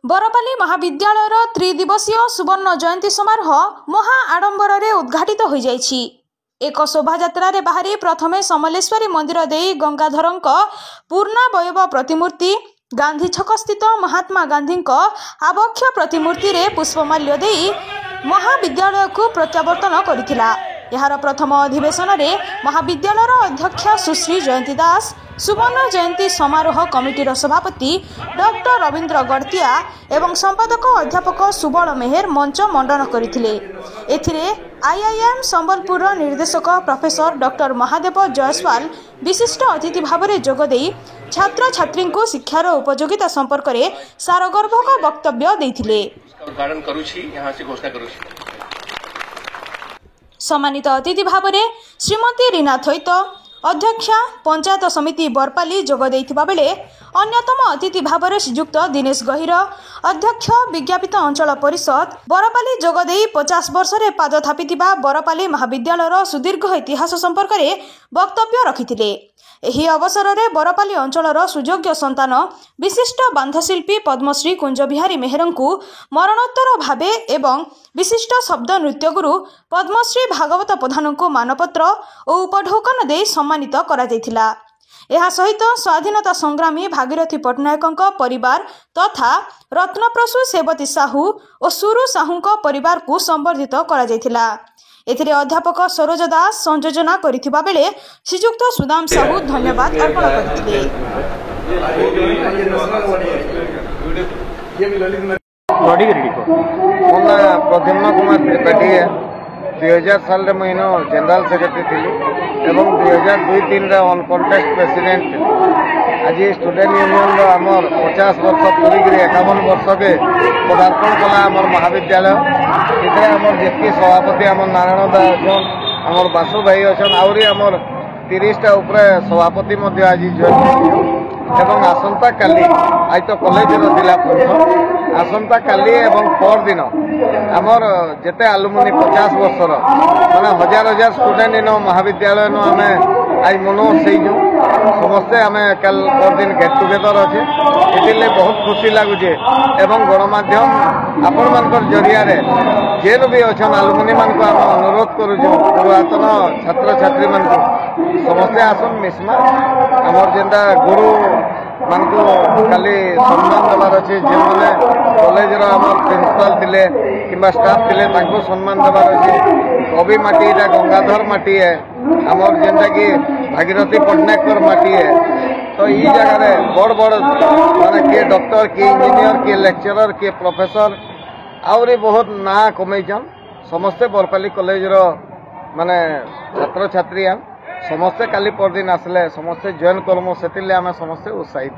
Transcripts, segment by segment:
बरपाली महाविद्यालयर त्रिदिवसीय सुवर्ण जयंती समारोह महा आडंबर उद्घाटित हो जाइछि। एक शोभायात्रा बाहरी प्रथमे समलेश्वरी मंदिर दे गंगाधर पूर्णावयव प्रतिमूर्ति गांधी छक स्थित महात्मा गांधी आबक्ष प्रतिमूर्ति रे पुष्पमाल्य दे महाविद्यालय को प्रत्यावर्तन करथिला। यार प्रथम अधिवेशन में महाविद्यालयर अध्यक्षा सुश्री जयंती दास, सुवर्ण जयंती समारोह कमिटीर सभापति डॉक्टर रवींद्र गड़तिया एवं संपादक अध्यापक सुबल मेहर मंच मंडन करथिले। एथिरे आईआईएम संबलपुर निर्देशक प्रोफेसर डॉक्टर महादेव जयसवाल विशिष्ट अतिथि भाव में जोगदे छात्र छात्री को शिक्षार उपयोगिता संपर्क में सारगर्भक वक्तव्य देथिले। सम्मानित अतिथि भाव में श्रीमती रीना थैत अध्यक्षा पंचायत समिति बरपाली जोग देइथिबा बेले अन्यतम अतिथि भाव में श्रीजुक्त दिनेश गहिर अध्यक्ष विज्ञापित अंचल परिषद बरपाली जोग देई 50 वर्ष रे पाद थापिथिबा बरपाली महाविद्यालयर सुदीर्घ इतिहास संपर्क में वक्तव्य रखिथिले। एही अवसर में बरपाली अंचलर सुयोग्य संतान विशिष्ट बांधशिल्पी पद्मश्री कुंज बिहारी मेहर को मरणोत्तर भावे एवं विशिष्ट शब्द नृत्य गुरु पद्मश्री भागवत प्रधान को मानपत्र और उपढौकन दे सम्मानित करा जायथिला। एहा सहित स्वाधीनता संग्रामी भागीरथी पट्टनायक परिवार तथा रत्नप्रसू सेवती साहू और सुरु साहू परिवार को संबर्धित करा जायथिला। एथिरे अध्यापक सरोज दास संयोजना करिथिबा बेले श्रीजुक्त सुदाम साहू धन्यवाद अर्पण करथिले। प्रद्युम्न कुमार त्रिपाठी 2000 साल रे महीनो जनरल सेक्रेटरी थी एवं 2002-3 रे ऑन कॉन्टेस्ट प्रेसिडेंट। आज स्टूडेंट यूनियन रो आमर 50 वर्ष पूरी 51 वर्ष के पदार्पण कला आमर महाविद्यालय। इतने आमर जितकी सभापति आमर नारायण दा अछन, आमर बासु भाई अछन, आउरी आमर 30टा उपरे सभापति मध्य आज जॉइन एवं आसंता काली आज तो कॉलेज रो जिला फंक्शन आसंता काली एवं पर दिन आमर जेते आलुमनी 50 वर्षर माने हजार हजार स्टूडेंट इन महाविद्यालय नो आमे आज मनो सेइजु समस्ते आमे कल पर दिन गेट टुगेदर अच्छे। इतिले बहुत खुशी लगुचे एवं गणमाध्यम आपण मानकर जरिया रे जेन भी अछन आलुमनी मान को आम अनुरोध करूछु पुरातन छात्र छात्री मान को समस्ते आसन मिसमा आमर जेंदा गुरु मान को खाली सम्मान देवार अच्छे जे मैंने कॉलेज प्रिंसिपाल थिले किंबा स्टाफ थिले तांको सम्मान देवार अच्छे। कवि माटी इटा गंगाधर माटी है आमर जेनटा कि भागीरथी पट्टनायक माटी है। तो ई जगह रे बड़ बड़ माने किए डॉक्टर किए इंजीनियर किए लेक्चरर किए प्रोफेसर आउरी बहुत ना कमेइछन। समस्ते बरपाली कॉलेज रो माने छात्र छात्री समस्ते काली परदिन आसले समस्ते जॉइन करमु से आम समस्ते उत्साहित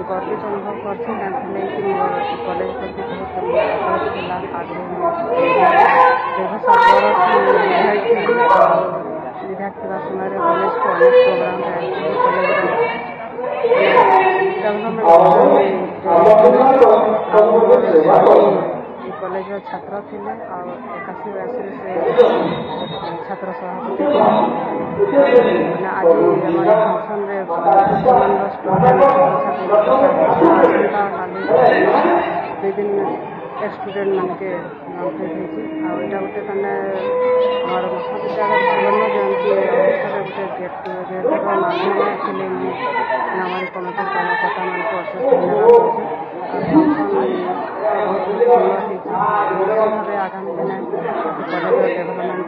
गर्वित अनुभव कर कॉलेज प्रति विद्यार्थी समय कॉलेज को अनेक प्रोग्राम कॉलेज छात्र थे 81 से छात्र सभापति आज फंक्शन विभिन्न स्टूडेंट मान के गोटे मैंने महाविद्यालय सुवर्ण जयंती अवसर गोटे गेट टुगेदर माध्यम हमारे कमिटी कार्यकर्ता मान को आगामी दिन कॉलेज डेवलपमेंट